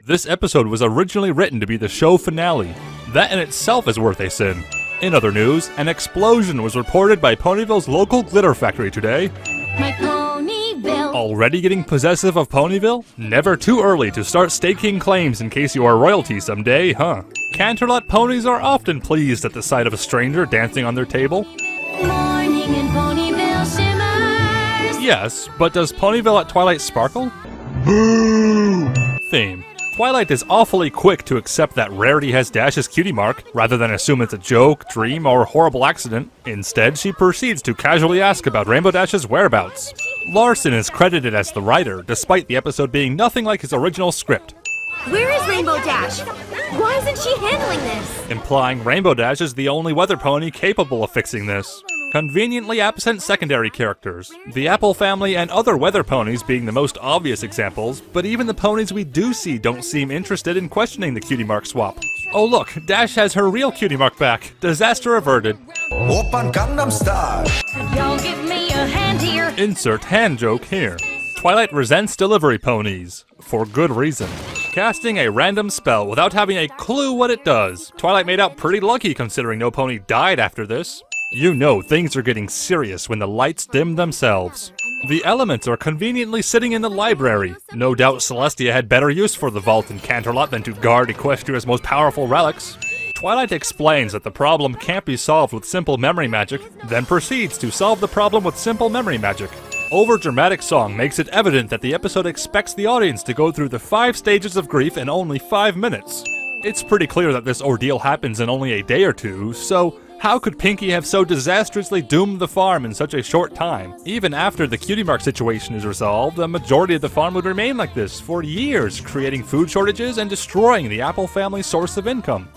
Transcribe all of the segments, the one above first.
This episode was originally written to be the show finale. That in itself is worth a sin. In other news, an explosion was reported by Ponyville's local glitter factory today. My Ponyville. Already getting possessive of Ponyville? Never too early to start staking claims in case you are royalty someday, huh? Canterlot ponies are often pleased at the sight of a stranger dancing on their table. Morning in Ponyville shimmers. Yes, but does Ponyville at Twilight sparkle? Theme. Twilight is awfully quick to accept that Rarity has Dash's cutie mark, rather than assume it's a joke, dream, or horrible accident. Instead, she proceeds to casually ask about Rainbow Dash's whereabouts. Larson is credited as the writer, despite the episode being nothing like his original script, Where is Rainbow Dash? Why isn't she handling this? implying Rainbow Dash is the only weather pony capable of fixing this. Conveniently absent secondary characters, the Apple family and other weather ponies being the most obvious examples, but even the ponies we do see don't seem interested in questioning the cutie mark swap. Oh look, Dash has her real cutie mark back. Disaster averted. Oppan Gangnam Style. Y'all give me a hand here. Insert hand joke here. Twilight resents delivery ponies. For good reason. Casting a random spell without having a clue what it does. Twilight made out pretty lucky considering no pony died after this. You know things are getting serious when the lights dim themselves. The elements are conveniently sitting in the library. No doubt Celestia had better use for the vault in Canterlot than to guard Equestria's most powerful relics. Twilight explains that the problem can't be solved with simple memory magic, then proceeds to solve the problem with simple memory magic. Overdramatic song makes it evident that the episode expects the audience to go through the 5 stages of grief in only 5 minutes. It's pretty clear that this ordeal happens in only a day or two, so how could Pinkie have so disastrously doomed the farm in such a short time? Even after the cutie mark situation is resolved, the majority of the farm would remain like this for years, creating food shortages and destroying the Apple family's source of income.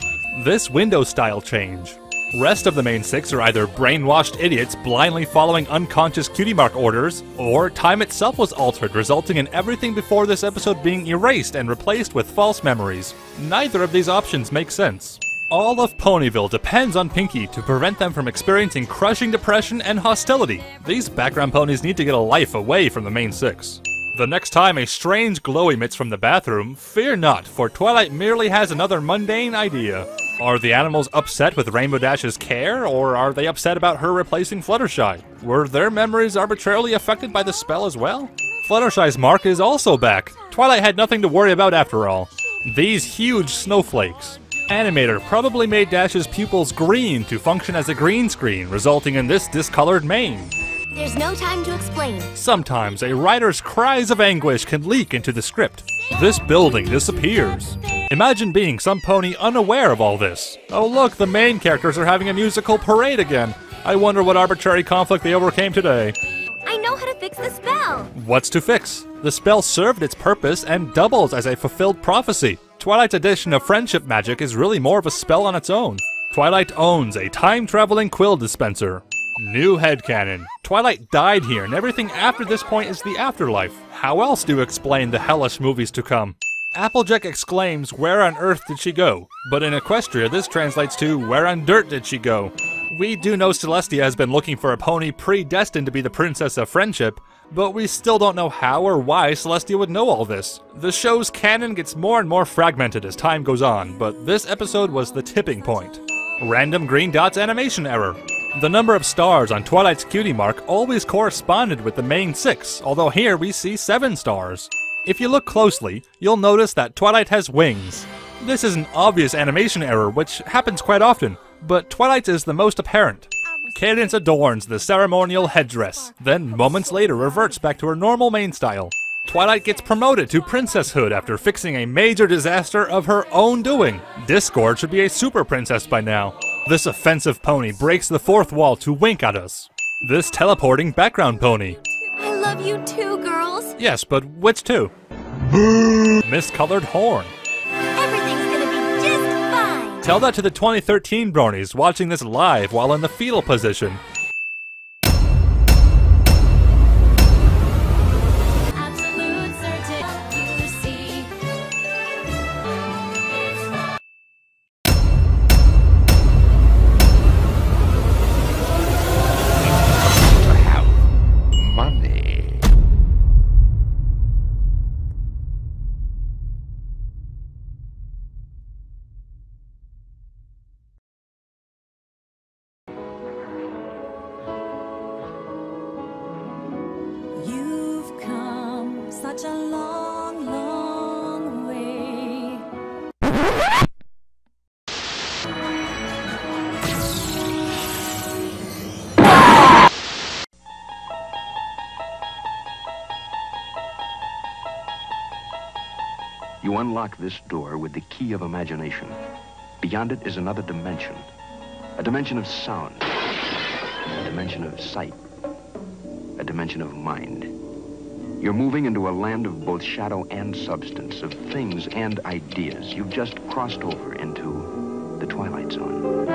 This window style change. Rest of the main 6 are either brainwashed idiots blindly following unconscious cutie mark orders, or time itself was altered, resulting in everything before this episode being erased and replaced with false memories. Neither of these options make sense. All of Ponyville depends on Pinkie to prevent them from experiencing crushing depression and hostility. These background ponies need to get a life away from the main 6. The next time a strange glow emits from the bathroom, fear not, for Twilight merely has another mundane idea. Are the animals upset with Rainbow Dash's care, or are they upset about her replacing Fluttershy? Were their memories arbitrarily affected by the spell as well? Fluttershy's mark is also back. Twilight had nothing to worry about after all. These huge snowflakes. Animator probably made Dash's pupils green to function as a green screen, resulting in this discolored mane. There's no time to explain. Sometimes a writer's cries of anguish can leak into the script. This building disappears. Imagine being some pony unaware of all this. Oh look, the main characters are having a musical parade again. I wonder what arbitrary conflict they overcame today. I know how to fix the spell. What's to fix? The spell served its purpose and doubles as a fulfilled prophecy. Twilight's addition of friendship magic is really more of a spell on its own. Twilight owns a time-traveling quill dispenser. New headcanon. Twilight died here, and everything after this point is the afterlife. How else do you explain the hellish movies to come? Applejack exclaims, "Where on earth did she go?" But in Equestria, this translates to, "Where on dirt did she go?" We do know Celestia has been looking for a pony predestined to be the Princess of Friendship, but we still don't know how or why Celestia would know all this. The show's canon gets more and more fragmented as time goes on, but this episode was the tipping point. Random green dots animation error. The number of stars on Twilight's cutie mark always corresponded with the main 6, although here we see 7 stars. If you look closely, you'll notice that Twilight has wings. This is an obvious animation error, which happens quite often, but Twilight's is the most apparent. Cadence adorns the ceremonial headdress, then moments later reverts back to her normal main style. Twilight gets promoted to princesshood after fixing a major disaster of her own doing. Discord should be a super princess by now. This offensive pony breaks the 4th wall to wink at us. This teleporting background pony. I love you too, girls. Yes, but which two? Miscolored horn. Everything's gonna be just fine. Tell that to the 2013 bronies watching this live while in the fetal position. Absolute certainty, you see. Money. such a long, long way. You unlock this door with the key of imagination. Beyond it is another dimension. A dimension of sound. A dimension of sight. A dimension of mind. You're moving into a land of both shadow and substance, of things and ideas. You've just crossed over into the Twilight Zone.